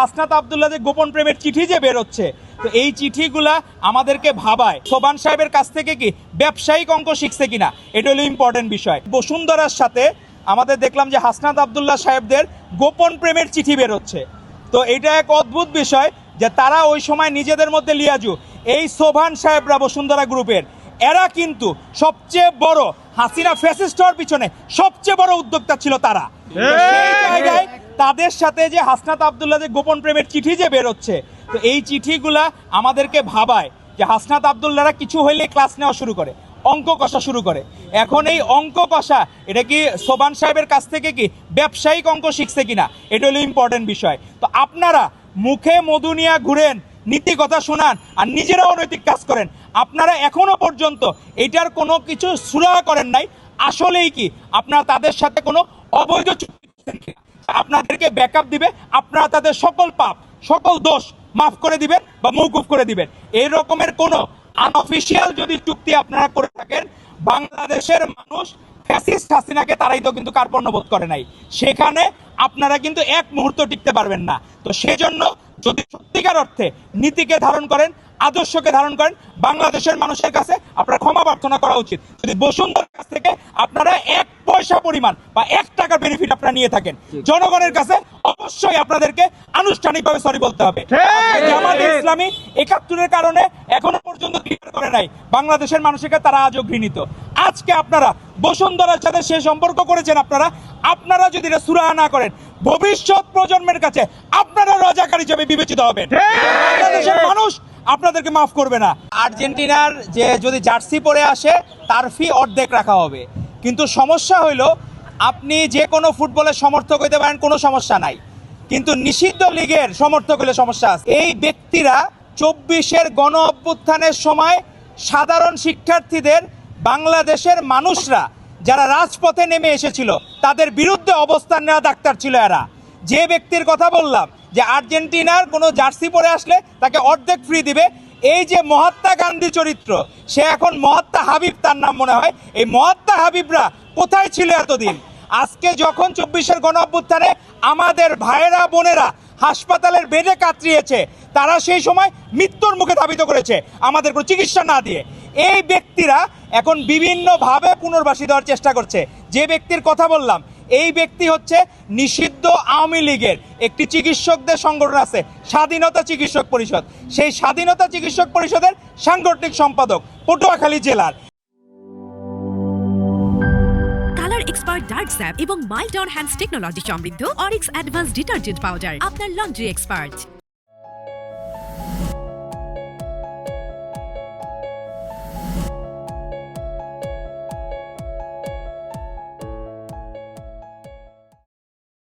হাসনাত আব্দুল্লাহ যে গোপন প্রেমের চিঠি যে বেরোচ্ছে, তো এই চিঠিগুলা আমাদেরকে ভাবায় সোবান সাহেবের কাছ থেকে কি ব্যবসায়িক অঙ্ক শিখছে কিনা, এটা হলো ইম্পর্টেন্ট বিষয়। বসুন্ধরার সাথে আমাদের দেখলাম যে হাসনাত আব্দুল্লাহ সাহেবদের গোপন প্রেমের চিঠি বেরোচ্ছে। তো এটা এক অদ্ভুত বিষয় যে তারা ওই সময় নিজেদের মধ্যে লিয়াজু, এই সোবান সাহেবরা বসুন্ধরা গ্রুপের এরা কিন্তু সবচেয়ে বড় হাসিনা ফ্যাসিস্ট হওয়ার পিছনে সবচেয়ে বড় উদ্যোক্তা ছিল তারা। তো সেই জায়গায় তাদের সাথে যে হাসনাত আব্দুল্লাহ যে গোপন প্রেমের চিঠি যে বেরোচ্ছে, তো এই চিঠিগুলা আমাদেরকে ভাবায় যে হাসনাত আব্দুল্লাহরা কিছু হইলে ক্লাস নেওয়া শুরু করে, অঙ্ক কষা শুরু করে। এখন এই অঙ্ক কষা এটা কি সোবান সাহেবের কাছ থেকে কি ব্যবসায়িক অঙ্ক শিখছে কিনা, এটা হলো ইম্পর্টেন্ট বিষয়। তো আপনারা মুখে মধু নিয়ে ঘুরেন, নীতি কথা শোনান আর নিজেরা অনৈতিক কাজ করেন, আপনারা এখনো পর্যন্ত এটার কোনো কিছু সুরাহা করেন নাই। আসলেই কি আপনারা তাদের সাথে কোনো অবৈধ চুক্তি করছেন কিনা, আপনাদেরকে ব্যাকআপ দিবে, আপনারা তাদের সকল পাপ সকল দোষ মাফ করে দিবেন বা মওকুফ করে দিবেন। এই রকমের কোনো আনঅফিশিয়াল যদি চুক্তি আপনারা করে থাকেন, বাংলাদেশের মানুষ ফ্যাসিস্ট হাসিনাকে তারাই তো কিন্তু কার্পণ্য বোধ করে নাই, সেখানে আপনারা কিন্তু এক মুহূর্ত টিকতে পারবেন না। তো সেজন্য যদি সত্যিকার অর্থে নীতিকে ধারণ করেন, আদর্শকে ধারণ করেন, বাংলাদেশের মানুষের কাছে আপনারা ক্ষমা প্রার্থনা করা উচিত। যদি বসুন্ধরার কাছ থেকে আপনারা 1 পয়সা পরিমাণ বা 1 টাকার বেনিফিট আপনারা নিয়ে থাকেন, জনগণের কাছে অবশ্যই আপনাদেরকে আনুষ্ঠানিকভাবে সরি বলতে হবে। জামাত ইসলামী ৭১-এর কারণে এখনো পর্যন্ত ক্লিয়ার করে নাই, বাংলাদেশের মানুষকে তারা আজও ঘৃণিত। আজকে আপনারা বসুন্ধরার সাথে সে সম্পর্ক করেছেন, আপনারা যদি এটা সুরাহা না করেন, ভবিষ্যৎ প্রজন্মের কাছে আপনারা রাজাকার হিসেবে বিবেচিত হবেন। বাংলাদেশের মানুষ আপনাদেরকে মাফ করবে না। আর্জেন্টিনার যে যদি জার্সি পরে আসে তার ফি অর্ধেক রাখা হবে, কিন্তু সমস্যা হইলো আপনি যে কোনো ফুটবলের সমর্থক হইতে পারেন, কোনো সমস্যা নাই, কিন্তু নিষিদ্ধ লিগের সমর্থক হলে সমস্যা আছে। এই ব্যক্তিরা ২৪-এর গণ অভ্যুত্থানের সময় সাধারণ শিক্ষার্থীদের, বাংলাদেশের মানুষরা যারা রাজপথে নেমে এসেছিল তাদের বিরুদ্ধে অবস্থান নেওয়া ডাক্তার ছিল এরা। যে ব্যক্তির কথা বললাম যে আর্জেন্টিনার কোনো জার্সি পরে আসলে তাকে অর্ধেক ফ্রি দিবে, এই যে মহাত্মা গান্ধী চরিত্র, সে এখন মহাত্মা হাবিব তার নাম মনে হয়। এই মহাত্মা হাবিবরা কোথায় ছিল এতদিন? আজকে যখন ২৪-এর গণ অভ্যুত্থানে আমাদের ভাইয়েরা বোনেরা হাসপাতালের বেডে কাতরিয়েছে, তারা সেই সময় মৃত্যুর মুখে ধাবিত করেছে আমাদের কোনো চিকিৎসা না দিয়ে। এই ব্যক্তিরা এখন বিভিন্নভাবে পুনর্বাসী দেওয়ার চেষ্টা করছে। যে ব্যক্তির কথা বললাম, এই ব্যক্তি হচ্ছে নিষিদ্ধ আওয়ামী লীগের একটি চিকিৎসকদের সংগঠন আছে, স্বাধীনতা চিকিৎসক পরিষদ। সেই স্বাধীনতা চিকিৎসক পরিষদের সাংগঠনিক সম্পাদক পটুয়াখালী জেলার। কালার এক্সপার্ট ডার্ক স্যাপ এবং মাইল্ড অন হ্যান্ডস টেকনোলজি সমৃদ্ধ অরিক্স অ্যাডভান্স ডিটারজেন্ট পাউডার, আপনার লন্ড্রি এক্সপার্ট।